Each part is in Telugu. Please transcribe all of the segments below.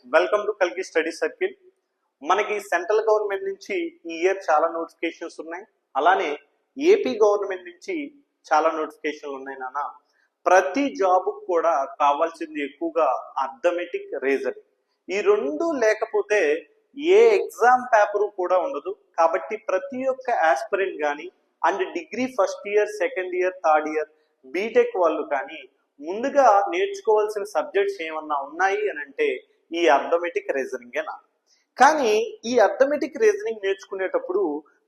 వెల్కమ్ టు కల్కి స్టడీ సర్కిల్. మనకి సెంట్రల్ గవర్నమెంట్ నుంచి ఈ ఇయర్ చాలా నోటిఫికేషన్స్ ఉన్నాయి, అలానే ఏపీ గవర్నమెంట్ నుంచి చాలా నోటిఫికేషన్లు ఉన్నాయి నాన్న. ప్రతి జాబ్ కూడా కావాల్సింది ఎక్కువగా అర్థమెటిక్ రీజనింగ్. ఈ రెండు లేకపోతే ఏ ఎగ్జామ్ పేపరు కూడా ఉండదు. కాబట్టి ప్రతి ఒక్క ఆస్పిరెంట్ కానీ and degree first year, second year, third year, BTech వాళ్ళు కానీ ముందుగా నేర్చుకోవాల్సిన సబ్జెక్ట్స్ ఏమన్నా ఉన్నాయి అని అంటే ఈ అర్థమెటిక్ రీజనింగేనా. కానీ ఈ అర్థమెటిక్ రీజనింగ్ నేర్చుకునేటప్పుడు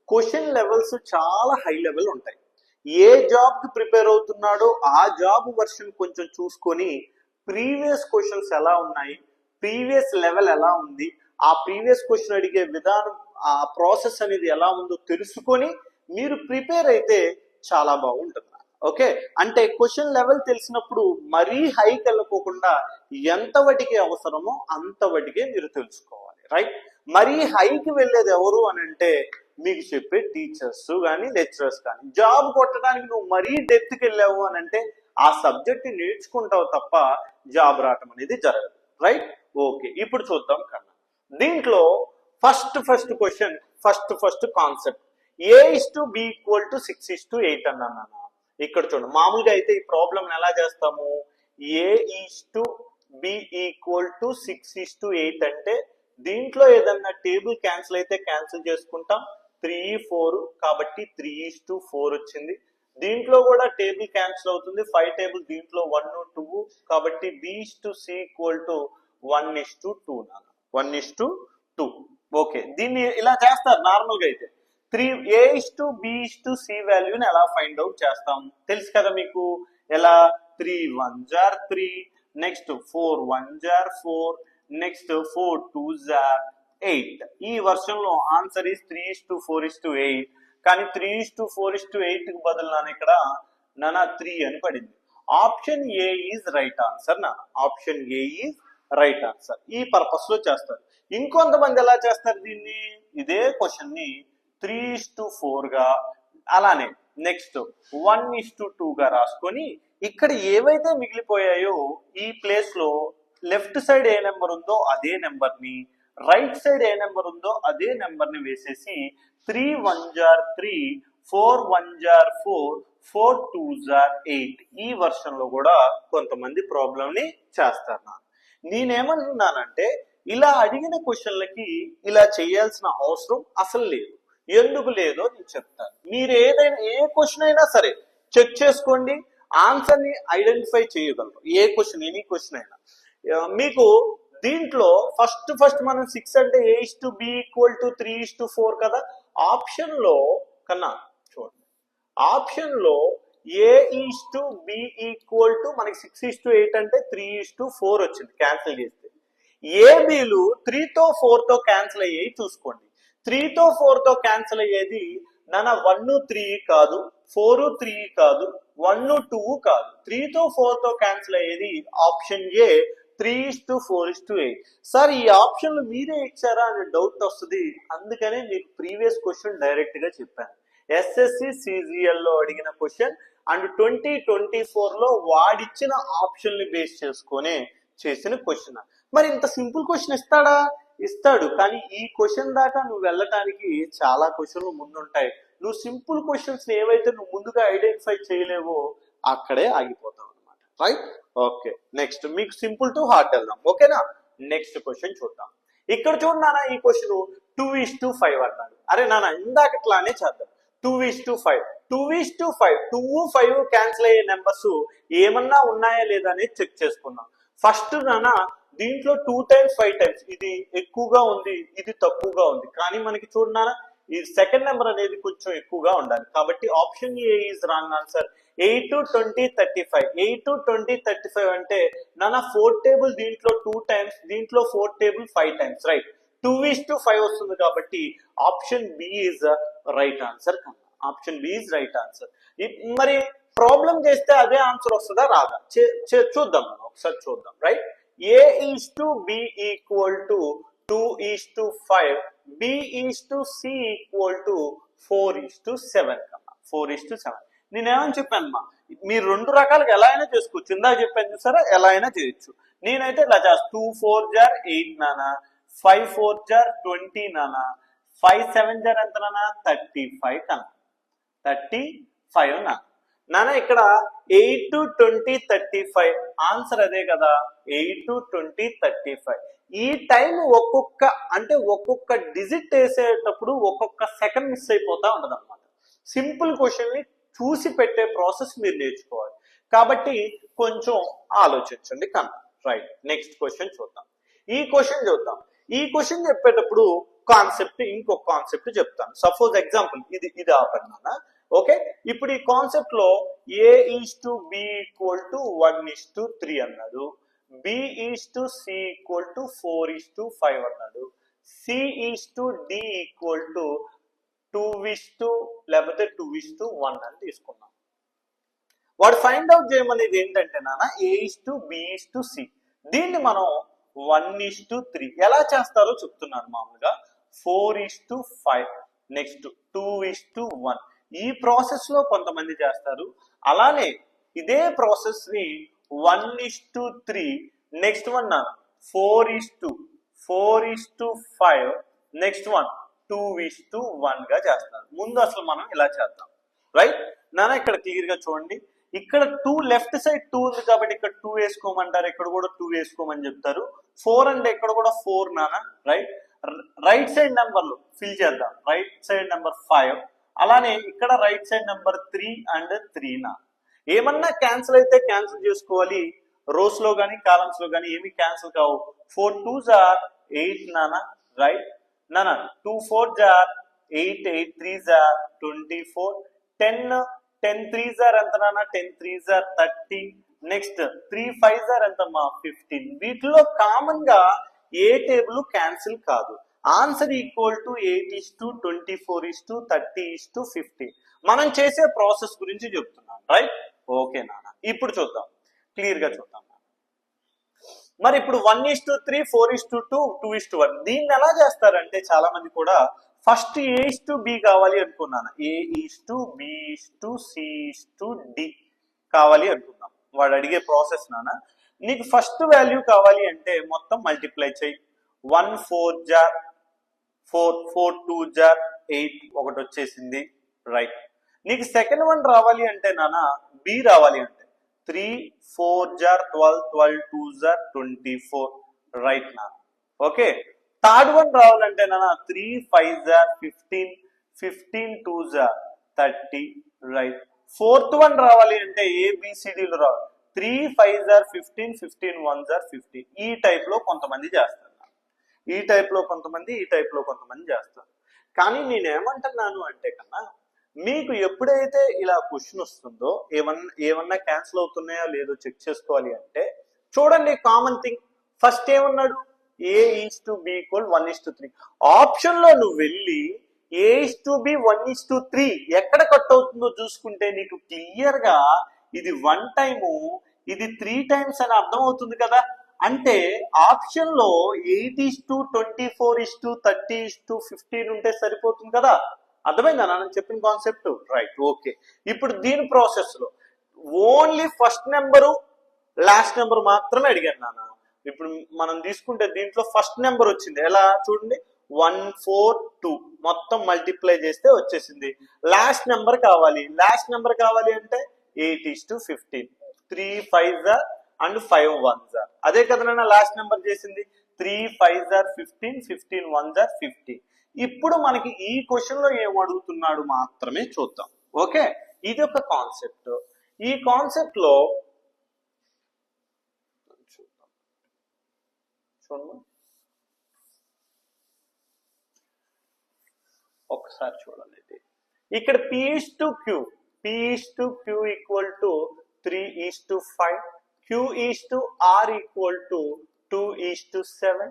క్వశ్చన్ లెవెల్స్ చాలా హై లెవెల్ ఉంటాయి. ఏ జాబ్ కి ప్రిపేర్ అవుతున్నాడో ఆ జాబ్ వర్షన్ కొంచెం చూసుకొని ప్రీవియస్ క్వశ్చన్స్ ఎలా ఉన్నాయి, ప్రీవియస్ లెవెల్ ఎలా ఉంది, ఆ ప్రీవియస్ క్వశ్చన్ అడిగే విధానం, ఆ ప్రాసెస్ అనేది ఎలా ఉందో తెలుసుకొని మీరు ప్రిపేర్ అయితే చాలా బాగుంటుంది. ఓకే, అంటే క్వశ్చన్ లెవెల్ తెలిసినప్పుడు మరీ హైకి వెళ్ళకోకుండా ఎంత వాటికి అవసరమో అంత వాటికే మీరు తెలుసుకోవాలి, రైట్. మరీ హైకి వెళ్ళేది ఎవరు అని అంటే మీకు చెప్పే టీచర్స్ కానీ లెక్చరర్స్ కానీ. జాబ్ కొట్టడానికి నువ్వు మరీ డెప్త్కి వెళ్ళావు అని అంటే ఆ సబ్జెక్ట్ నేర్చుకుంటావు తప్ప జాబ్ రావటం అనేది జరగదు, రైట్. ఓకే, ఇప్పుడు చూద్దాం కన్నా. దీంట్లో first question, first concept A:B = 6:8 అన్నాను. ఇక్కడ చూడండి, మామూలుగా అయితే ఈ ప్రాబ్లం ఎలా చేస్తాము, A:B = 6:8 అంటే దీంట్లో ఏదన్నా టేబుల్ క్యాన్సిల్ అయితే క్యాన్సిల్ చేసుకుంటాం. 3, 4 కాబట్టి 3:4 వచ్చింది. దీంట్లో కూడా టేబుల్ క్యాన్సిల్ అవుతుంది, 5 టేబుల్ దీంట్లో 1, 2 కాబట్టి B:C = 1:2 1:2. ఓకే, దీన్ని ఇలా చేస్తారు నార్మల్ గా అయితే. A:B:C వాల్యూని ఎలా ఫైండ్ అవుట్ చేస్తాం తెలుసు కదా మీకు. ఎలా, 3 1s are 3, next 4 1s are 4, next 4 2s are 8. ఈ వర్షన్ లో ఆన్సర్ ఈస్ 3:4:8. కానీ 3:4:8 కి బదులు నాన్న ఇక్కడ 3 అని పడింది. Option A is right answer నాన్న. Option A is right answer. ఈ పర్పస్ లో చేస్తారు. ఇంకొంతమంది ఎలా చేస్తారు దీన్ని, ఇదే క్వశ్చన్ ని 3:4 గా, అలానే నెక్స్ట్ 1:2 గా రాసుకొని ఇక్కడ ఏవైతే మిగిలిపోయాయో ఈ ప్లేస్ లో లెఫ్ట్ సైడ్ ఏ నెంబర్ ఉందో అదే నెంబర్ ని, రైట్ సైడ్ ఏ నెంబర్ ఉందో అదే నెంబర్ ని వేసేసి 3 1s are 3, 4 1s are 4, 4 2s are 8. ఈ వర్షన్ లో కూడా కొంతమంది ప్రాబ్లం ని చేస్తారు. నేనేమంటున్నానంటే ఇలా అడిగిన క్వశ్చన్లకి ఇలా చేయాల్సిన అవసరం అసలు లేదు. ఎందుకు లేదో నేను చెప్తాను. మీరు ఏదైనా ఏ క్వశ్చన్ అయినా సరే చెక్ చేసుకోండి, ఆన్సర్ ని ఐడెంటిఫై చేయగలరు. ఏ క్వశ్చన్, ఎనీ క్వశ్చన్ అయినా. మీకు దీంట్లో ఫస్ట్ మనం 6 అంటే A:B = 3:4 కదా. ఆప్షన్ లో కన్నా చూడండి, ఆప్షన్ లో A:B = మనకి 6:8 అంటే 3:4 వచ్చింది క్యాన్సిల్ చేస్తే. ఏబీలు 3తో 4తో క్యాన్సిల్ అయ్యేవి చూసుకోండి. 3తో 4తో క్యాన్సిల్ అయ్యేది 1 3 కాదు, 4 3 కాదు, 1 2 కాదు. 3తో 4తో క్యాన్సిల్ అయ్యేది ఆప్షన్ ఏ 3:4:8. సార్ ఈ ఆప్షన్లు మీరే ఇచ్చారా అనే డౌట్ వస్తుంది. అందుకనే మీకు ప్రీవియస్ క్వశ్చన్ డైరెక్ట్ గా చెప్పాను. ఎస్ఎస్సి CGL లో అడిగిన క్వశ్చన్ అండ్ 2024 లో వాడిచ్చిన ఆప్షన్ ని బేస్ చేసుకునే చేసిన క్వశ్చన్. మరి ఇంత సింపుల్ క్వశ్చన్ ఇస్తాడా? ఇస్తాడు. కానీ ఈ క్వశ్చన్ దాకా నువ్వు వెళ్ళటానికి చాలా క్వశ్చన్లు ముందుంటాయి. నువ్వు సింపుల్ క్వశ్చన్స్ ఏవైతే నువ్వు ముందుగా ఐడెంటిఫై చేయలేవో అక్కడే ఆగిపోతావు అనమాట, రైట్. ఓకే, నెక్స్ట్ మీకు సింపుల్ టు హార్డ్ వెళ్దాం. ఓకేనా, నెక్స్ట్ క్వశ్చన్ చూద్దాం. ఇక్కడ చూడు నాన్న, ఈ క్వశ్చన్ 2:5 అన్నాడు. అరే నాన్న ఇందాకట్లానే చేద్దాం. 2:5 2 5 క్యాన్సిల్ అయ్యే నెంబర్స్ ఏమన్నా ఉన్నాయా లేదా అనేది చెక్ చేసుకున్నాం. ఫస్ట్ నాన్న దీంట్లో 2 times 5 times ఇది ఎక్కువగా ఉంది, ఇది తక్కువగా ఉంది. కానీ మనకి చూడనా ఈ సెకండ్ నెంబర్ అనేది కొంచెం ఎక్కువగా ఉండాలి. కాబట్టి option A is wrong answer. 8 20 35 8 20 35 అంటే 4 టేబుల్ దీంట్లో 2 times, దీంట్లో 4 టేబుల్ 5 times, రైట్. 2:5 వస్తుంది కాబట్టి option B is right answer. Option B is right answer. మరి ప్రాబ్లం చేస్తే అదే ఆన్సర్ వస్తుందా రాదా చూద్దాం, ఒకసారి చూద్దాం, రైట్. A:B = 2:5, B:C = 4:7 4:7. నేనేమని చెప్పాను మా, మీరు రెండు రకాలుగా ఎలా అయినా చేసుకోవచ్చు. ఇందాక చెప్పాను చూసారా, ఎలా అయినా చేయొచ్చు. నేనైతే ఇలా చేస్తాను. 2 4 జార్ 8 నానా, 5 4 జార్ 20 నానా, 5 7 జార్ ఎంత నానా 35 కన్నా, 35 నానా. ఇక్కడ 8 20 35 ఆన్సర్ అదే కదా, 8 20 35. ఈ టైం ఒక్కొక్క డిజిట్ వేసేటప్పుడు ఒక్కొక్క సెకండ్ మిస్ అయిపోతా ఉండదు అనమాట. సింపుల్ క్వశ్చన్ ని చూసి పెట్టే ప్రాసెస్ మీరు నేర్చుకోవాలి. కాబట్టి కొంచెం ఆలోచించండి కన్నా. రైట్, నెక్స్ట్ క్వశ్చన్ చూద్దాం. ఈ క్వశ్చన్ చెప్పేటప్పుడు ఇంకొక కాన్సెప్ట్ చెప్తాను. సపోజ్ ఎగ్జాంపుల్ ఇది ఆపన్నా. ఓకే, ఇప్పుడు ఈ కాన్సెప్ట్ లో A:B = 1:3 అన్నాడు, B:C = 4:5 అన్నాడు, C:D లేకపోతే 2:1 అని తీసుకున్నాం. వాడు ఫైండ్ అవుట్ చేయమనేది ఏంటంటే నాన్న A:B:C. దీన్ని మనం 1:3 ఎలా చేస్తారో చెప్తున్నాను. మామూలుగా 4:5, నెక్స్ట్ 2:1. ఈ ప్రాసెస్ లో కొంతమంది చేస్తారు. అలానే ఇదే ప్రాసెస్ ని 1:3, నెక్స్ట్ వన్ 4:5, నెక్స్ట్ వన్ 2:1 గా చేస్తారు. ముందు అసలు మనం ఇలా చేద్దాం. రైట్ నాన్న, ఇక్కడ క్లియర్ గా చూడండి. ఇక్కడ 2 లెఫ్ట్ సైడ్ 2 ఉంది కాబట్టి ఇక్కడ 2 వేసుకోమంటారు, ఇక్కడ కూడా 2 వేసుకోమని చెప్తారు. 4 అంటే ఇక్కడ కూడా 4 నాన్న. రైట్ సైడ్ నెంబర్లు ఫిల్ చేద్దాం. రైట్ సైడ్ నెంబర్ 5, అలానే ఇక్కడ రైట్ సైడ్ నెంబర్ 3 అండ్ 3 నా. ఏమన్నా క్యాన్సిల్ అయితే క్యాన్సిల్ చేసుకోవాలి. రోస్ లో గానీ కాలమ్స్ లో గానీ ఏమి క్యాన్సిల్ కావు. 4 2s are 8 నాన్న. రైట్ నాన్న, 2 4s are 8, 8 3s are 24, 10 3s are ఎంత నాన్న, 10 3s are 30, next 3 5s are ఎంతమ్మా 15. వీటిలో కామన్ గా ఏ టేబుల్ క్యాన్సిల్ కాదు. Answer equal to 8:24:30:50. మనం చేసే ప్రాసెస్ గురించి చెప్తున్నాం. రైట్, ఓకే నాన్న. ఇప్పుడు చూద్దాం, క్లియర్ గా చూద్దాం. మరి ఇప్పుడు 1:3, 4:2, 2:1 దీన్ని ఎలా చేస్తారంటే చాలా మంది కూడా ఫస్ట్ A:B కావాలి అనుకున్నాను. A:B:C:D కావాలి అనుకున్నాం. వాడు అడిగే ప్రాసెస్ నాన్న. నీకు ఫస్ట్ వాల్యూ కావాలి అంటే మొత్తం మల్టిప్లై చేయి. 1 4 జార్ 4, 4 2 జార్ 8 ఒకటి వచ్చేసింది. రైట్, నీకు సెకండ్ వన్ రావాలి అంటే నాన్న B రావాలి అంటే 3 4 జార్ 12, 12 2 జార్ 24. రైట్ నాన్న. ఓకే, థర్డ్ వన్ రావాలంటే నాన్న 3 5 జార్ 15, 15 2 జార్ 30. రైట్, ఫోర్త్ వన్ రావాలి అంటే ABCDలు రావాలి. 3 5 జార్ 15, 15 1 జార్ 50. ఈ టైప్ లో కొంతమంది చేస్తారు, ఈ టైప్ లో కొంతమంది చేస్తారు. కానీ నేనేమంటున్నాను అంటే కన్నా, మీకు ఎప్పుడైతే ఇలా క్వశ్చన్ వస్తుందో ఏమన్నా క్యాన్సిల్ అవుతున్నాయా లేదో చెక్ చేసుకోవాలి అంటే చూడండి. కామన్ థింగ్ ఫస్ట్ ఏమన్నాడు, A:B = 1:3. ఆప్షన్ లో నువ్వు వెళ్ళి A:B 1:3 ఎక్కడ కట్ అవుతుందో చూసుకుంటే నీకు క్లియర్ గా ఇది 1 టైము, ఇది 3 టైమ్స్ అని అర్థం అవుతుంది కదా. అంటే ఆప్షన్ లో 8:24:30:15 ఉంటే సరిపోతుంది కదా. అర్థమైందా నేను చెప్పిన కాన్సెప్ట్? Right, okay. ఇప్పుడు దీని ప్రాసెస్ లో only first number last number మాత్రమే అడిగాను నాన్న. ఇప్పుడు మనం తీసుకుంటే దీంట్లో ఫస్ట్ నెంబర్ వచ్చింది. ఎలా చూడండి, 1 4 2 మొత్తం మల్టిప్లై చేస్తే వచ్చేసింది. లాస్ట్ నెంబర్ కావాలి అంటే 8:15, 3 5s and 5 1s. అదే కదా నాన్న లాస్ట్ నెంబర్ చేసింది. 3 5s are 15, 15 1s are 50. ఇప్పుడు మనకి ఈ క్వశ్చన్ లో ఏం అడుగుతున్నాడు మాత్రమే చూద్దాం. ఓకే, ఇది ఒక కాన్సెప్ట్. ఈ కాన్సెప్ట్ లో చూడండి, ఒకసారి చూడండి. ఇక్కడ P:Q = 3:5, Q:R = 2:7,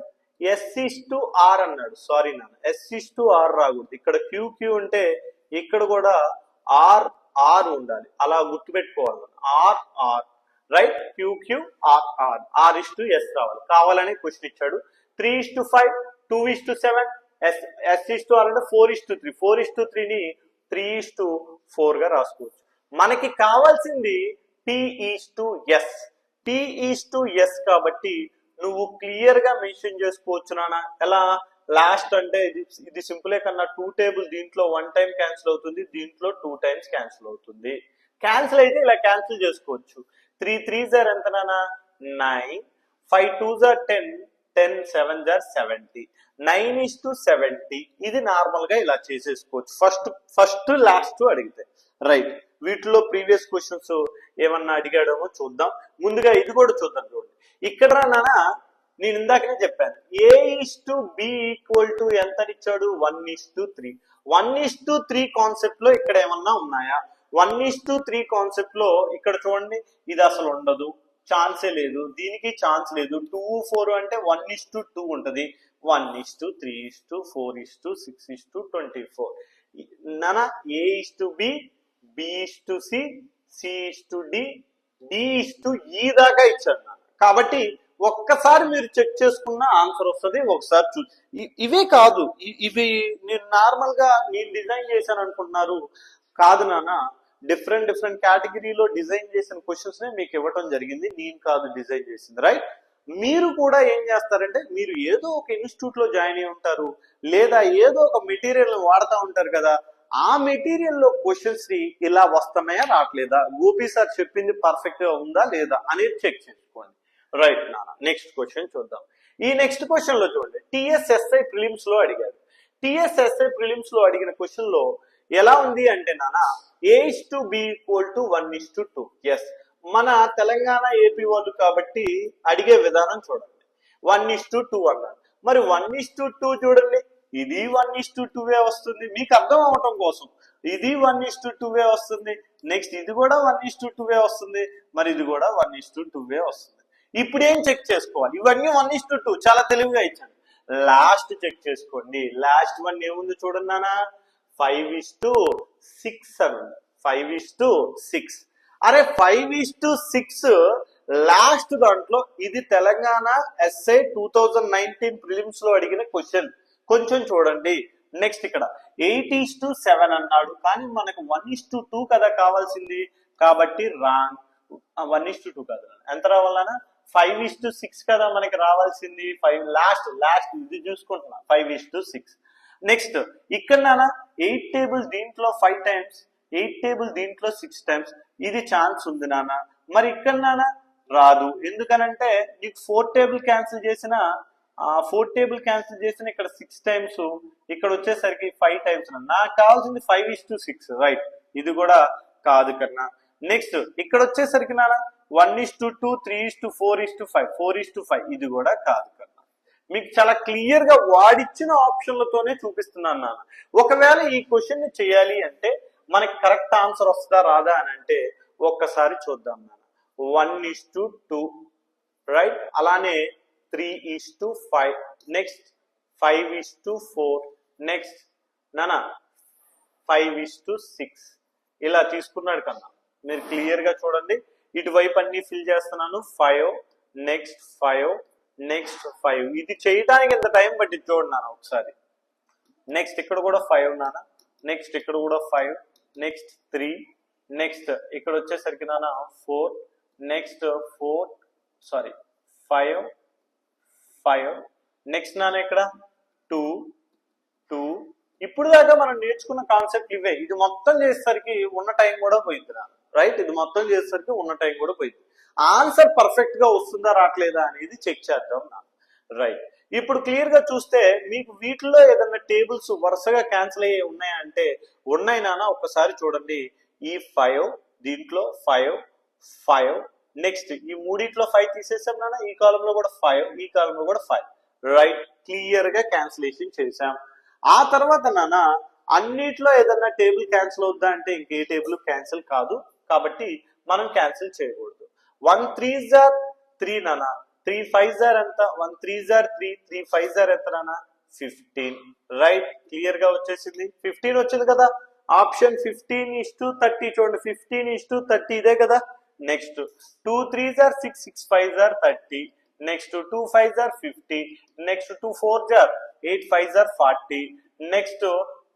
S:R అన్నాడు. సారీ నాన్న, S:R రాకూడదు. ఇక్కడ QQ ఉంటే ఇక్కడ కూడా R ఉండాలి. అలా గుర్తుపెట్టుకోవాలి. R రైట్, QQR R:S రావాలి. కావాలని క్వశ్చన్ ఇచ్చాడు. 3:5, 2:7, S:R అంటే 4:3. 4:3ని 3:4 గా రాసుకోవచ్చు. మనకి కావాల్సింది P:S. P:S కాబట్టి నువ్వు క్లియర్ గా మెన్షన్ చేసుకోవచ్చు నాన్న. ఎలా? లాస్ట్ అంటే ఇది సింపులే కన్నా 2 టేబుల్ దీంట్లో 1 టైం క్యాన్సిల్ అవుతుంది, దీంట్లో 2 టైమ్స్ క్యాన్సిల్ అవుతుంది. క్యాన్సిల్ అయితే ఇలా క్యాన్సిల్ చేసుకోవచ్చు. 3 3s ఎంత నాన్న? 9. 5 2s 10. 10 7s 70. 9:70. ఇది నార్మల్ గా ఇలా చేసేసుకోవచ్చు. ఫస్ట్ లాస్ట్ అడిగితే. రైట్, వీటిలో ప్రీవియస్ క్వశ్చన్స్ ఏమన్నా అడిగాడేమో చూద్దాం. ముందుగా ఇది కూడా చూద్దాం. చూడండి ఇక్కడ నాన్న, నేను ఇందాకనే చెప్పాను A:B = ఎంత ఇచ్చాడు? 1:3. 1:3 కాన్సెప్ట్ లో ఇక్కడ ఏమన్నా ఉన్నాయా? 1:3 కాన్సెప్ట్ లో ఇక్కడ చూడండి, ఇది అసలు ఉండదు, ఛాన్సే లేదు, దీనికి ఛాన్స్ లేదు. 2 4 అంటే 1:2 ఉంటది. 1:3:4:6:24 నానా. A:B, B:C, C:D, D:E దాకా ఇచ్చాడు. కాబట్టి ఒక్కసారి మీరు చెక్ చేసుకున్న ఆన్సర్ వస్తుంది. ఒకసారి ఇవే కాదు, ఇవి నేను నార్మల్ గా నేను డిజైన్ చేశాను అనుకుంటున్నారు. కాదు నాన్న, డిఫరెంట్ కేటగిరీలో డిజైన్ చేసిన క్వశ్చన్స్ నే మీకు ఇవ్వటం జరిగింది. నేను కాదు డిజైన్ చేసింది. రైట్, మీరు కూడా ఏం చేస్తారంటే, మీరు ఏదో ఒక ఇన్స్టిట్యూట్ లో జాయిన్ అయి ఉంటారు, లేదా ఏదో ఒక మెటీరియల్ వాడుతూ ఉంటారు కదా, ఆ మెటీరియల్ లో క్వశ్చన్స్ ఇలా వస్తున్నాయా రావట్లేదా, గోపి సార్ చెప్పింది పర్ఫెక్ట్ గా ఉందా లేదా అనేది చెక్ చేసుకోండి. రైట్ నాన్న, నెక్స్ట్ క్వశ్చన్ చూద్దాం. ఈ నెక్స్ట్ క్వశ్చన్ లో చూడండి, TSSI ప్రిలిమ్స్ లో అడిగాడు. TSSI ప్రిలిమ్స్ లో అడిగిన క్వశ్చన్ లో ఎలా ఉంది అంటే నాన్న, A:B = 1:2. ఎస్, మన తెలంగాణ ఏపీ వాళ్ళు కాబట్టి అడిగే విధానం చూడండి. 1:2 అన్నారు. మరి 1:2 చూడండి, ఇది 1:2 వస్తుంది. మీకు అర్థం అవటం కోసం ఇది 1:2 వస్తుంది. నెక్స్ట్ ఇది కూడా 1:2 వస్తుంది. మరి ఇది కూడా 1:2 వస్తుంది. ఇప్పుడు ఏం చెక్ చేసుకోవాలి? ఇవన్నీ 1:2 చాలా తెలివిగా ఇచ్చాను. లాస్ట్ చెక్ చేసుకోండి. లాస్ట్ వన్ ఏముంది చూడండి నాన్న, 5:6 అని. 5:6. అరే 5:6 లాస్ట్ దాంట్లో ఇది తెలంగాణ ఎస్ఐ 2019 ప్రిలిమ్స్ లో అడిగిన క్వశ్చన్. కొంచెం చూడండి. నెక్స్ట్ ఇక్కడ 8:7 అన్నాడు, కానీ మనకు 1:2 కదా కావాల్సింది. కాబట్టి రాంగ్. 1:2 కదా, ఎంత రావాలన్నా 5:6 కదా మనకి రావాల్సింది. 5 లాస్ట్ ఇది చూసుకుంటున్నా. 5:6. నెక్స్ట్ ఇక్కడ నాన్న 8 టేబుల్ దీంట్లో 5 టైమ్స్, 8 టేబుల్ దీంట్లో 6 టైమ్స్. ఇది ఛాన్స్ ఉంది నాన్న. మరి ఇక్కడ నాన్న రాదు. ఎందుకనంటే నీకు 4 టేబుల్ క్యాన్సిల్ చేసిన ఇక్కడ 6 టైమ్స్, ఇక్కడ వచ్చేసరికి 5 టైమ్స్. నాకు కావాల్సింది 5:6. రైట్, ఇది కూడా కాదు కన్నా. నెక్స్ట్ ఇక్కడ వచ్చేసరికి నాన్న 1:2, 3:4:5, 4:5. ఇది కూడా కాదు కన్నా. మీకు చాలా క్లియర్ గా వాడిచ్చిన ఆప్షన్లతోనే చూపిస్తున్నాను నాన్న. ఒకవేళ ఈ క్వశ్చన్ ని చేయాలి అంటే మనకి కరెక్ట్ ఆన్సర్ వస్తుందా రాదా అని అంటే ఒక్కసారి చూద్దాం నాన్న. 1:2. రైట్, అలానే 3:5. నెక్స్ట్ 5:4. నెక్స్ట్ నాన్న 5:6. ఇలా తీసుకున్నాడు కన్నా. మీరు క్లియర్ గా చూడండి. ఇటువైపు అన్ని ఫిల్ చేస్తున్నాను. 5, నెక్స్ట్ 5, నెక్స్ట్ 5. ఇది చేయడానికి ఎంత టైం పట్టింది చూడండి నాన్న ఒకసారి. నెక్స్ట్ ఇక్కడ కూడా 5 నాన్న. నెక్స్ట్ ఇక్కడ కూడా 5. నెక్స్ట్ 3. నెక్స్ట్ ఇక్కడ వచ్చేసరికి నాన్న 4. నెక్స్ట్ 5. నెక్స్ట్ నాన్న ఇక్కడ 2. ఇప్పుడు దాకా మనం నేర్చుకున్న కాన్సెప్ట్ ఇవే. ఇది మొత్తం చేసేసరికి ఉన్న టైం కూడా పోయింది నాన్న. రైట్, ఇది మొత్తం చేసేసరికి ఉన్న టైం కూడా పోయింది. ఆన్సర్ పర్ఫెక్ట్ గా వస్తుందా రావట్లేదా అనేది చెక్ చేద్దాం నాన్న. రైట్, ఇప్పుడు క్లియర్ గా చూస్తే మీకు వీటిలో ఏదైనా టేబుల్స్ వరుసగా క్యాన్సిల్ అయ్యి ఉన్నాయా అంటే ఉన్నాయి నాన్న. ఒకసారి చూడండి. ఈ 5 దీంట్లో 5. నెక్స్ట్ ఈ మూడిట్లో 5 తీసేసాం నాన్న. ఈ కాలంలో కూడా 5, ఈ కాలంలో కూడా 5. రైట్, క్లియర్ గా క్యాన్సిలేషన్ చేసాం. ఆ తర్వాత నాన్న అన్నిట్లో ఏదన్నా టేబుల్ క్యాన్సిల్ అవుద్దా అంటే ఇంకే టేబుల్ క్యాన్సిల్ కాదు. కాబట్టి మనం క్యాన్సిల్ చేయకూడదు. 1 3s 3 నాన్న. 3 5s ఎంత? 1 3s 3, 3 5s ఎంత నాన్న? 15. రైట్, క్లియర్ గా వచ్చేసింది. 15 వచ్చింది కదా. ఆప్షన్ 15:30 చూడండి. 15:30 ఇదే కదా. Next 2 3s 6, 6 5s 30. Next 2 5s 50. Next 2 4s 8, 5s 40. Next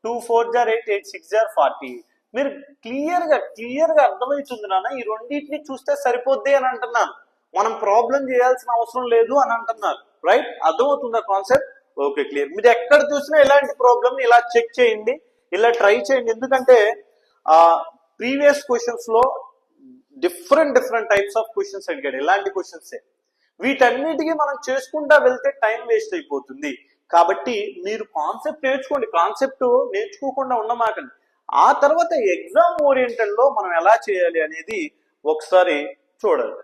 2 4s 8, 8 6s 40. మీరు క్లియర్ గా అర్థమవుతుంది నాన్న, ఈ రెండింటిని చూస్తే సరిపోద్ది అని అంటున్నాను, మనం ప్రాబ్లం చేయాల్సిన అవసరం లేదు అని అంటున్నారు. రైట్, అర్థమవుతుందా కాన్సెప్ట్? Okay, clear. మీరు ఎక్కడ చూసినా ఇలాంటి ప్రాబ్లం ఇలా చెక్ చేయండి, ఇలా ట్రై చేయండి. ఎందుకంటే ప్రీవియస్ క్వశ్చన్స్ లో డిఫరెంట్ టైప్స్ ఆఫ్ క్వశ్చన్స్ అడిగాడు, ఇలాంటి క్వశ్చన్సే. వీటన్నిటికీ మనం చేసుకుంటా వెళ్తే టైం వేస్ట్ అయిపోతుంది. కాబట్టి మీరు కాన్సెప్ట్ నేర్చుకోండి, కాన్సెప్ట్ నేర్చుకోకుండా ఉండమాకండి. ఆ తర్వాత ఎగ్జామ్ ఓరియంటెడ్ లో మనం ఎలా చేయాలి అనేది ఒకసారి చూడాలి.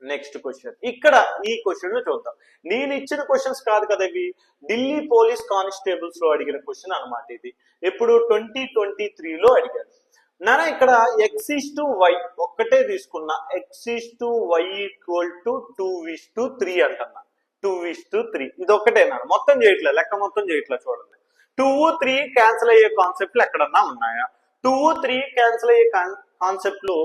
నెక్స్ట్ క్వశ్చన్, ఇక్కడ ఈ క్వశ్చన్ చూద్దాం. నేను ఇచ్చిన క్వశ్చన్స్ కాదు కదా ఇవి, ఢిల్లీ పోలీస్ కానిస్టేబుల్స్ లో అడిగిన క్వశ్చన్ అనమాట ఇది. ఎప్పుడు 2023లో అడిగాడు నాన్న. ఇక్కడ x/y ఒక్కటే తీసుకున్నా, x/y = 2:3 అంటున్నా. 2:3 ఇది ఒక్కటేనా, మొత్తం చేయట్లే, లెక్క మొత్తం చేయట్లే. చూడండి, 2, 3 క్యాన్సిల్ అయ్యే కాన్సెప్ట్లు ఎక్కడన్నా ఉన్నాయా? 2, 3 క్యాన్సిల్ అయ్యే కాన్సెప్ట్లు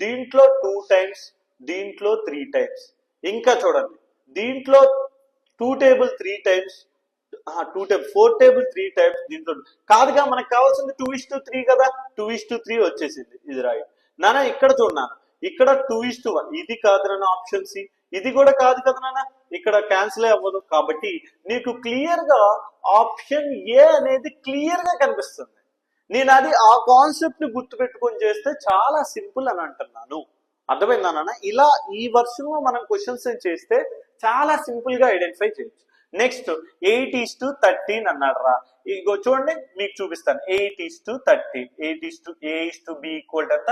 దీంట్లో 2 టైమ్స్, దీంట్లో 3 టైమ్స్. ఇంకా చూడండి, దీంట్లో 2 టేబుల్ 3 టైమ్స్, 4 టేబుల్ 3 టైమ్స్. దీంట్లో కాదుగా, మనకు కావాల్సింది 2:3 కదా, 2:3 వచ్చేసింది. ఇది రైట్ నాన్న. ఇక్కడ చూడన్నాను, ఇక్కడ 2:1, ఇది కాదు నాన్న ఆప్షన్ సి, ఇది కూడా కాదు కదా నాన్న, ఇక్కడ క్యాన్సిల్ అవ్వదు. కాబట్టి నీకు క్లియర్ గా ఆప్షన్ ఏ అనేది క్లియర్ గా కనిపిస్తుంది. నేను అది ఆ కాన్సెప్ట్ ని గుర్తుపెట్టుకొని చేస్తే చాలా సింపుల్ అని అంటున్నాను. అర్థమైందా నాన్న? ఇలా ఈ వర్షన్ లో మనం క్వశ్చన్స్ చేస్తే చాలా సింపుల్ గా ఐడెంటిఫై చేయొచ్చు. నెక్స్ట్ 8:13 అన్నాడు రా. ఇగో చూడండి, మీకు చూపిస్తాను. 8:13, A/B ఈక్వల్ ఎంత?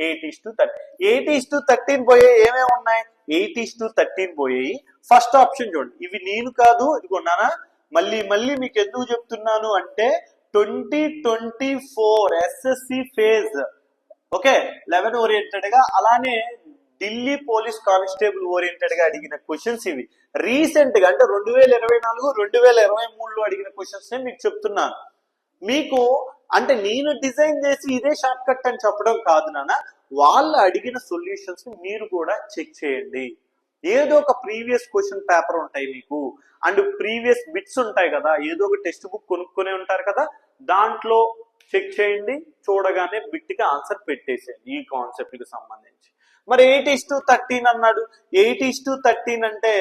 8:13. 8:13 పోయే ఏమేమి ఉన్నాయి? 8:13 పోయాయి. ఫస్ట్ ఆప్షన్ చూడండి, ఇవి నేను కాదు, ఇదిగోన్నానా. మళ్ళీ మీకు ఎందుకు చెప్తున్నాను అంటే 2024 SSC ఫేజ్, ఓకే, 11 ఓరియంటెడ్ గా, అలానే ఢిల్లీ పోలీస్ కానిస్టేబుల్ ఓరియంటెడ్ గా అడిగిన క్వశ్చన్స్ ఇవి. రీసెంట్ గా అంటే 2024, 2023లో అడిగిన క్వశ్చన్స్ మీకు చెప్తున్నాను. మీకు అంటే నేను డిజైన్ చేసి ఇదే షార్ట్ కట్ అని చెప్పడం కాదు నాన్న, వాళ్ళు అడిగిన సొల్యూషన్స్ మీరు కూడా చెక్ చేయండి. ఏదో ఒక ప్రీవియస్ క్వశ్చన్ పేపర్ ఉంటాయి మీకు, అండ్ ప్రీవియస్ బిట్స్ ఉంటాయి కదా, ఏదో ఒక టెక్స్ట్ బుక్ కొనుక్కునే ఉంటారు కదా, దాంట్లో చెక్ చేయండి. చూడగానే బిట్ కి ఆన్సర్ పెట్టేసేయండి ఈ కాన్సెప్ట్ కి సంబంధించి. మరి 8:13 అన్నాడు. 8:13 అంటే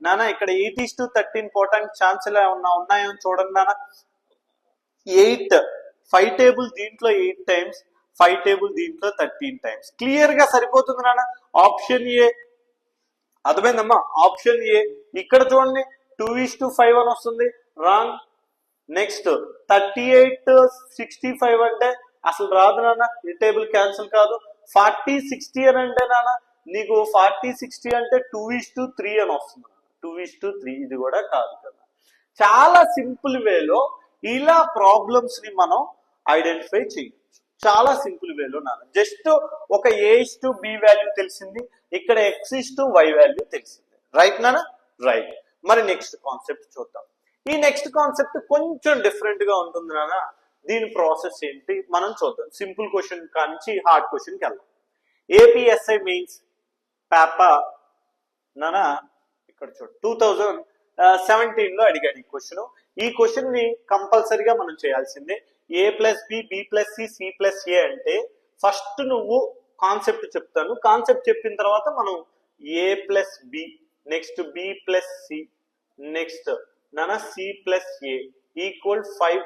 నాన్న, ఇక్కడ 8:13 పోవటానికి ఛాన్స్ ఎలా ఉన్నాయని చూడండి నాన్న. 8 5 టేబుల్ దీంట్లో 8 టైమ్స్, 5 టేబుల్ దీంట్లో 13 టైమ్స్. క్లియర్ గా సరిపోతుంది నాన్న. ఆప్షన్ ఏ, అర్థమైందమ్మా? Option A. ఇక్కడ చూడండి 2:5 అని వస్తుంది, రాంగ్. నెక్స్ట్ 38:65 అంటే అసలు రాదు నాన్న, ఈ టేబుల్ క్యాన్సిల్ కాదు. 40:60 అని అంటే నాన్న, నీకు 40:60 అంటే 2:3 అని వస్తుంది. 2:3 ఇది కూడా కాదు కదా. చాలా సింపుల్ వేలో ఇలా ప్రాబ్లమ్స్ ని మనం ఐడెంటిఫై చేయొచ్చు, చాలా సింపుల్ వేలో నాన్న. జస్ట్ ఒక A/B వాల్యూ తెలిసింది, ఇక్కడ X/Y వాల్యూ తెలిసింది. రైట్ నాన్న? రైట్. మరి నెక్స్ట్ కాన్సెప్ట్ చూద్దాం. ఈ నెక్స్ట్ కాన్సెప్ట్ కొంచెం డిఫరెంట్ గా ఉంటుంది నాన్న. దీని ప్రాసెస్ ఏంటి మనం చూద్దాం. సింపుల్ క్వశ్చన్ కానించి హార్డ్ క్వశ్చన్ కి వెళ్దాం. APSI మెయిన్స్ పేపర్ నాన్న, ఇక్కడ చూడు 2017లో అడిగాడు ఈ క్వశ్చన్. ఈ క్వశ్చన్ ని కంపల్సరీగా మనం చేయాల్సిందే. A+B, B+C, C+A అంటే ఫస్ట్ నువ్వు కాన్సెప్ట్ చెప్తాను, కాన్సెప్ట్ చెప్పిన తర్వాత మనం A+B, నెక్స్ట్ B+C, నెక్స్ట్ నాన్న C+A ఈక్వల్ 5,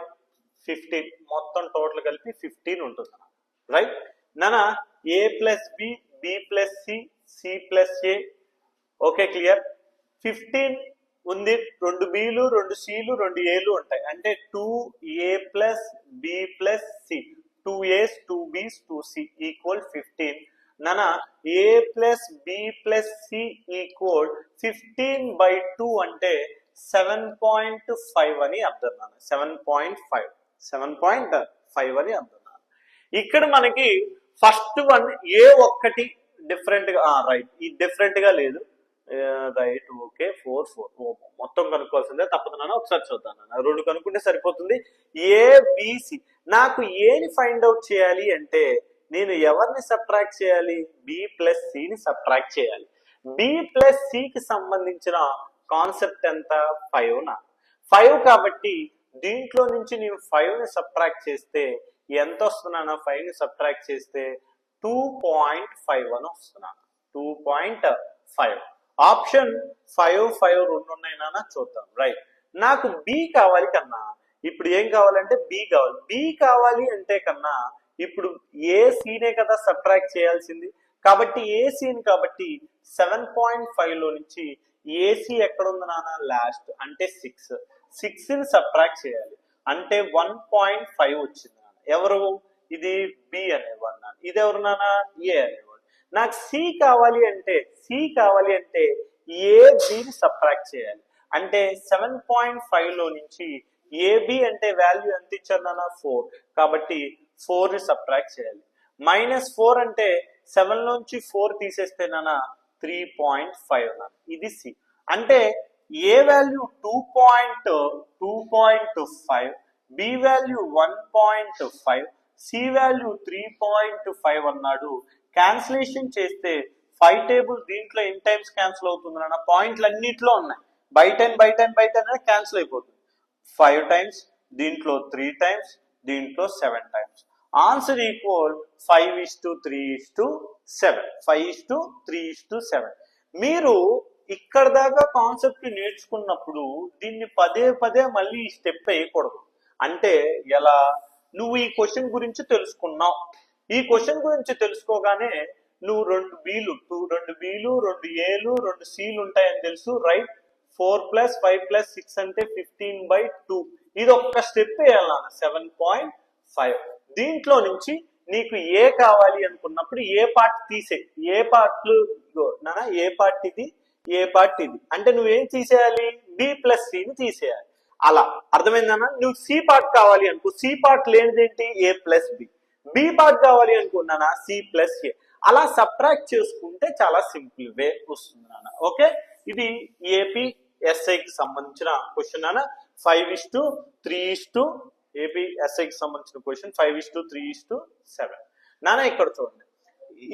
15, మొత్తం టోటల్ కలిపి 15 ఉంటుంది. రైట్ నాన్న? A+B, B+C, C+A, okay, clear. 15 ఉంది, 2 Bలు, 2 Cలు, 2 Aలు ఉంటాయి. అంటే 2A+B+C, 2A's, 2B's, 2C equal 15. నాన్న A+B+C ఈక్వల్ 15/2 అంటే 7.5 అని అర్థం నాన్న. 7.5 అని అర్థం. ఇక్కడ మనకి ఫస్ట్ వన్ A1 డిఫరెంట్ గా, రైట్, ఇది డిఫరెంట్ గా లేదు, రైట్, ఓకే. 4 మొత్తం కనుక్కోవాల్సిందే, తప్పదు నాన్న. ఒకసారి చూద్దాం నాన్న, 2 కనుక్కుంటే సరిపోతుంది. ABC, నాకు ఏని ఫైండ్ అవుట్ చేయాలి అంటే నేను ఎవరిని సబ్ట్రాక్ట్ చేయాలి? B+Cని సబ్ట్రాక్ట్ చేయాలి. B+Cకి సంబంధించిన కాన్సెప్ట్ ఎంత? 5 నా. 5 కాబట్టి దీంట్లో నుంచి నేను 5ని సబ్ట్రాక్ట్ చేస్తే ఎంత వస్తున్నానా 5 ని సబ్ట్రాక్ట్ చేస్తే 2.5 అని వస్తున్నాను. 2.5. ఆప్షన్ 5 రెండు ఉన్నాయి నాన్న, చూద్దాం. రైట్, నాకు బి కావాలి కన్నా. ఇప్పుడు ఏం కావాలంటే బి కావాలి. బి కావాలి అంటే కన్నా ఇప్పుడు ఏ సీనే కదా సబ్ట్రాక్ట్ చేయాల్సింది. కాబట్టి ఏసీని కాబట్టి 7.5 లో నుంచి ఏసీ ఎక్కడ ఉంది నాన్న, లాస్ట్ అంటే 6 ని సబ్ట్రాక్ట్ చేయాలి అంటే 1.5 వచ్చింది నాన్న. ఎవరు ఇది? బి అనేవాడు నాన్న. ఇది ఎవరు నాన్న? ఏ అనేవాడు. నాకు సి కావాలి అంటే ఏ బిని సబ్ట్రాక్ట్ చేయాలి అంటే 7.5 లో నుంచి ఏబి అంటే వాల్యూ ఎంత ఇచ్చారు నాన్న, 4. కాబట్టి 4 ని సబ్ట్రాక్ట్ చేయాలి. -4 అంటే 7 నుంచి 4 తీసేస్తే నాన్న 3.5 నాన్న. ఇది సి అంటే A value 2.5, B value 1.5, C value 3.5 అన్నాడు. క్యాన్సిలేషన్ చేస్తే 5 టేబుల్ దీంట్లో ఎన్ని టైమ్స్ క్యాన్సిల్ అవుతుంది నాన్న? పాయింట్లు అన్నిట్లో ఉన్నాయి. బై 10 అనేది క్యాన్సిల్ అయిపోతుంది. 5 టైమ్స్, దీంట్లో 3 టైమ్స్, దీంట్లో 7 టైమ్స్. Answer equal 5:3:7. 5:3:7. మీరు ఇక్కడ దాకా కాన్సెప్ట్ నేర్చుకున్నప్పుడు దీన్ని పదే మళ్ళీ ఈ స్టెప్ వేయకూడదు. అంటే ఎలా? నువ్వు ఈ క్వశ్చన్ గురించి తెలుసుకున్నావు. ఈ క్వశ్చన్ గురించి తెలుసుకోగానే నువ్వు 2 బీలు 2 ఏలు 2 సీలు ఉంటాయని తెలుసు. రైట్, 4 + 5 + 6 అంటే 15/2. ఇది ఒక్క స్టెప్ వేయాలి 7.5. దీంట్లో నుంచి నీకు ఏ కావాలి అనుకున్నప్పుడు ఏ పార్ట్ తీసే. ఏ పార్ట్లు నాన్న? ఏ పార్ట్ ఇది, ఏ పార్ట్ ఇది. అంటే నువ్వేం తీసేయాలి? బి ప్లస్ సిని తీసేయాలి. అలా అర్థమైందన్నా? నువ్వు సి పార్ట్ కావాలి అనుకో, సి పార్ట్ లేనిదేంటి? ఏ ప్లస్ బి. బి పార్ట్ కావాలి అనుకున్నానా? సి ప్లస్ ఏ. అలా సబ్ట్రాక్ట్ చేసుకుంటే చాలా సింపుల్ వే వస్తుంది నాన్న. ఓకే, ఇది ఏపీఎస్ఐకి సంబంధించిన క్వశ్చన్ నాన్న. 5:3 ఏపీఎస్ఐకి సంబంధించిన క్వశ్చన్ 5:3:7 నాన్న. ఇక్కడ చూడండి,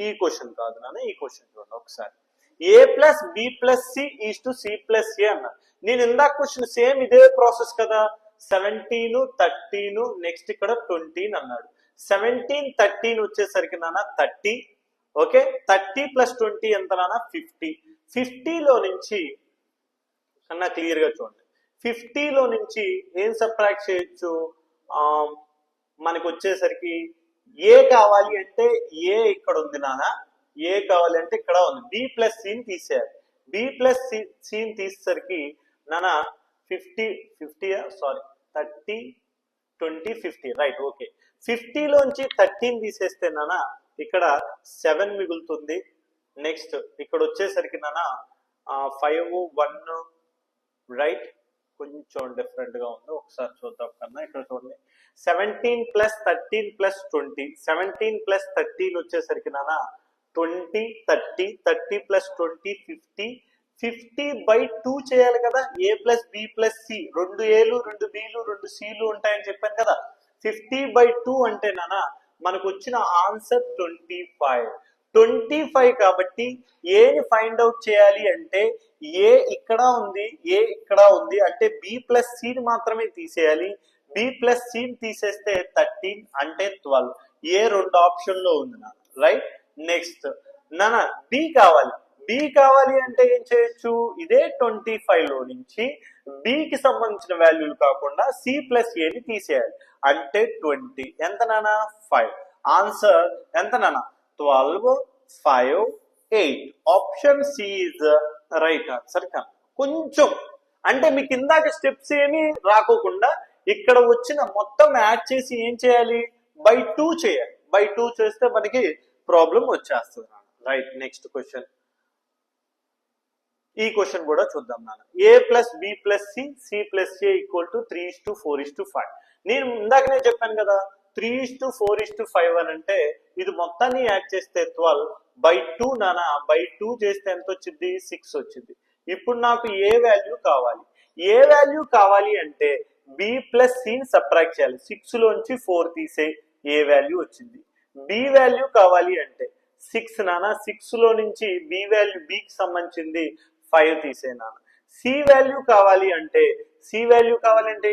ఈ క్వశ్చన్ కాదు నాన్న, ఈ క్వశ్చన్ చూడండి ఒకసారి. A plus B plus C is to C plus A అన్నా. నేను ఇందాక క్వశ్చన్ సేమ్ ఇదే ప్రాసెస్ కదా. 17, 13, నెక్స్ట్ ఇక్కడ 20 అన్నాడు. 17, 13 వచ్చేసరికి నాన్న 30. ఓకే, 30 + 20 ఎంత నాన్న? 50. 50లో నుంచి కన్నా క్లియర్ గా చూడండి. 50లో నుంచి ఏం సబ్ట్రాక్ట్ చేయొచ్చు? మనకు వచ్చేసరికి ఏ కావాలి అంటే ఏ ఇక్కడ ఉంది నాన్న. ఏ కావాలి అంటే ఇక్కడ ఉంది. బి ప్లస్ సిని తీసేయాలి. బి ప్లస్ సిని తీసేసరికి నాన్న 30, 20, 50. Right, okay. 50లోంచి 13 తీసేస్తే నాన్న ఇక్కడ 7 మిగులుతుంది. నెక్స్ట్ ఇక్కడ వచ్చేసరికి నాన్న 5, 1. రైట్, కొంచెం డిఫరెంట్ గా ఉంది, ఒకసారి చూద్దాం కన్నా. ఇక్కడ చూడండి, 17 + 13 + 20. 17 + 13 వచ్చేసరికి నాన్న 20, 30, 30 + 20 50. 50/2 చేయాలి కదా. ఏ ప్లస్ బి ప్లస్ సి, 2 ఏలు 2 బిలు 2 సిలు ఉంటాయని చెప్పాను కదా. 50/2 అంటే నాన్న మనకు వచ్చిన ఆన్సర్ 25 కాబట్టి ఏని ఫైండ్ అవుట్ చేయాలి అంటే ఏ ఇక్కడ ఉంది, ఏ ఇక్కడ ఉంది అంటే బి ప్లస్ సిని మాత్రమే తీసేయాలి. బి ప్లస్ సిని తీసేస్తే 13 అంటే 12. ఏ 2 ఆప్షన్ లో ఉంది నాన్న. రైట్, నెక్స్ట్ నాన్న బి కావాలి. బి కావాలి అంటే ఏం చేయొచ్చు? ఇదే 25లో నుంచి బికి సంబంధించిన వాల్యూలు కాకుండా సి ప్లస్ ఏని తీసేయాలి అంటే 20. ఎంత నాన్న? 5. ఆన్సర్ ఎంత నాన్న? 12, 5, 8. Option C is right answer. కొంచెం అంటే మీకు ఇందాక స్టెప్స్ ఏమి రాకోకుండా ఇక్కడ వచ్చిన మొత్తం యాడ్ చేసి ఏం చేయాలి? బై 2 చేయాలి. బై 2 చేస్తే మనకి ప్రాబ్లం వచ్చేస్తుంది. Right, next question. ఈ క్వశ్చన్ కూడా చూద్దాం నాన్న. A plus B plus C, C plus A equal to 3:4:5. నేను ఇందాకనే చెప్పాను కదా 3:4:5 అని అంటే ఇది మొత్తాన్ని యాడ్ చేస్తే 12/2 నాన్న. బై 2 చేస్తే ఎంత వచ్చింది? 6 వచ్చింది. ఇప్పుడు నాకు ఏ వాల్యూ కావాలి? ఏ వాల్యూ కావాలి అంటే బి ప్లస్ సిని సబ్ట్రాక్ట్ చేయాలి. 6లోంచి 4 తీసే ఏ వాల్యూ వచ్చింది. బి వాల్యూ కావాలి అంటే 6 నాన్న. 6లో నుంచి బి వాల్యూ, బికి సంబంధించింది 5 తీసే నాన్న. సి వాల్యూ కావాలి అంటే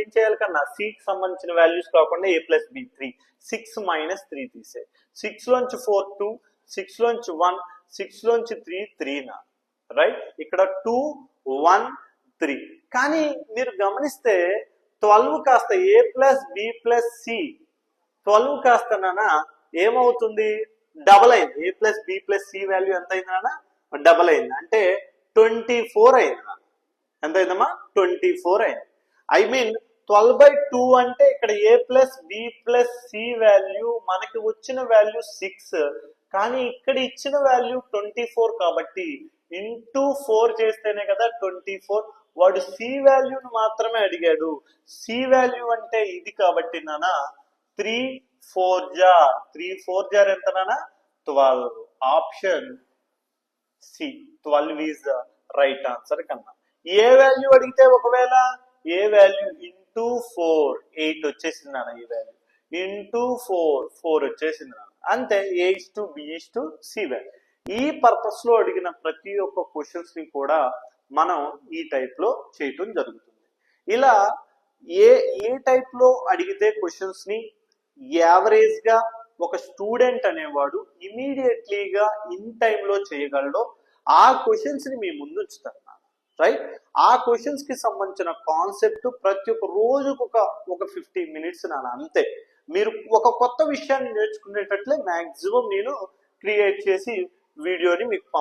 ఏం చేయాలి కన్నా, సికి సంబంధించిన వాల్యూస్ కాకుండా ఏ ప్లస్ బి 3, 6 మైనస్ 3 తీసే, 6 లోంచి 4 2, 6 లోంచి 1, 6 లోంచి 3 3 నా రైట్, ఇక్కడ 2 1 3. కానీ మీరు గమనిస్తే 12 కాస్త A plus B plus C, 12 కాస్త నానా ఏమవుతుంది, డబల్ అయింది. A plus B plus C value ఎంత అయింది నాన్న, డబల్ అయింది. అంటే 24 అయింది. ఎంత అయిందమ్మా, 24 అయింది. ఐ మీన్ 12/2 అంటే ఇక్కడ A plus B plus C value మనకి వచ్చిన వాల్యూ 6, కానీ ఇక్కడ ఇచ్చిన వాల్యూ 24 కాబట్టి ఇంటూ 4 చేస్తేనే కదా 24. వాడు సి వాల్యూను మాత్రమే అడిగాడు. సి వాల్యూ అంటే ఇది కాబట్టి నానా 3 4 జార్ 3 4 జార్ ఎంత నానా 12. Option C 12 is the right answer కన్నా. ఏ వాల్యూ అడిగితే ఒకవేళ ఏ వాల్యూ ఇంటూ 4 8 వచ్చేసింది నాన్న, ఈ వాల్యూ ఇంటూ 4 వచ్చేసింది నాన్న. అంతే, A/B/C వాల్యూ. ఈ పర్పస్ లో అడిగిన ప్రతి ఒక్క క్వశ్చన్స్ ని కూడా మనం ఈ టైప్ లో చేయటం జరుగుతుంది. ఇలా ఏ టైప్ లో అడిగితే క్వశ్చన్స్ ని యావరేజ్ గా ఒక స్టూడెంట్ అనేవాడు ఇమీడియట్లీగా ఇన్ టైమ్ లో చేయగలడో ఆ క్వశ్చన్స్ ని మీ ముందు ఉంచుతారు రైట్. ఆ క్వశ్చన్స్ కి సంబంధించిన కాన్సెప్ట్ ప్రతి ఒక్క రోజుకు ఒక 15 minutes నాన్న, అంతే. మీరు ఒక కొత్త విషయాన్ని నేర్చుకునేటట్లే మాక్సిమం నేను క్రియేట్ చేసి వీడియోని మీకు